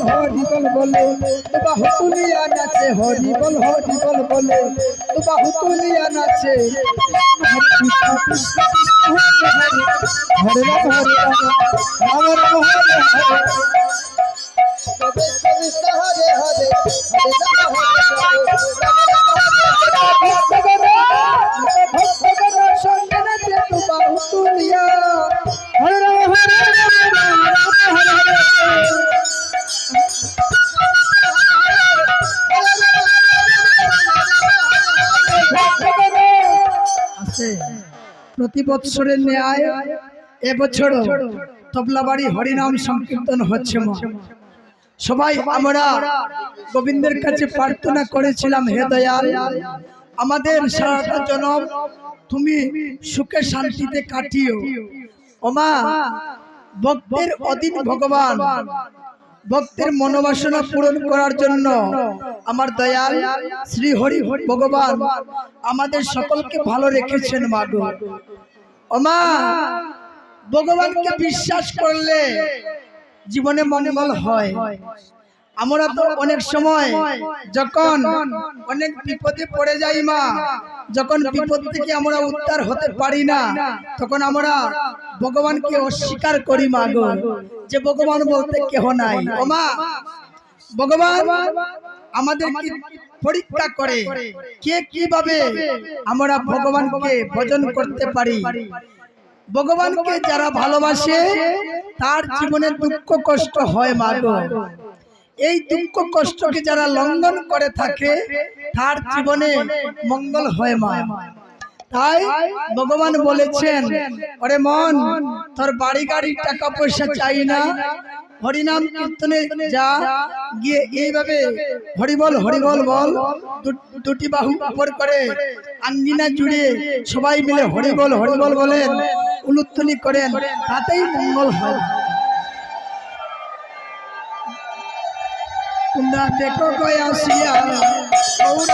হরিবল বলে বাহু তুলিয়া নাচে হরিবল বলে বাহু তুলিয়া নাচে হরে রাম হরে রাম রাম রাম হরে হরে কৃষ্ণ হরে হরে হরে রাম ভক্তগণ সঙ্গে নাচে বাহু তুলিয়া হরে রাম হরে রাম রাম রাম হরে হরে প্রতি বৎসরের ন্যায় এবছর তবলাবাড়ি হরিনাম সংকীর্তন হচ্ছে। সবাই আমরা গোবিন্দের কাছে প্রার্থনা করেছিলাম, হে দয়াল আমাদের সারাটা জনম তুমি সুখে শান্তিতে কাটিও। ওমা ভক্তের অধীন ভগবান ভক্তের মনোবাসনা পূরণ করার জন্য আমার দয়াল শ্রী হরি ভগবান আমাদের সকলকে ভালো রেখেছেন। মাগো ওমা ভগবানকে বিশ্বাস করলে জীবনে মঙ্গল হয়। আমরা তো অনেক সময় যখন অনেক বিপদে পড়ে যাই মা, যখন বিপদ থেকে আমরা উদ্ধার হতে পারি না, তখন আমরা ভগবানকে অস্বীকার করি মা গো, যে ভগবান বলতে কেহ নাই। ও মা ভগবান আমাদেরকে পরীক্ষা করে কে কিভাবে আমরা ভগবানকে ভজন করতে পারি। ভগবানকে যারা ভালোবাসে তার জীবনে দুঃখ কষ্ট হয় মা গো। এই দুঃখ কষ্টকে যারা লঙ্ঘন করে থাকে তার জীবনে মঙ্গল হয় মা। তাই ভগবান বলেছেন, ওরে মন তোর বাড়ি গাড়ি টাকা পয়সা চাই না, হরিনাম কীর্তনে যা, গিয়ে এইভাবে হরিবল হরিবল বল, দুটি বাহু উপর করে আঙ্গিনা জুড়ে সবাই মিলে হরিবল হরিবল বলেন, উলুধ্বনি করেন, তাতেই মঙ্গল হয়। তোমরা দেখো গয়া আসিয়া গৌর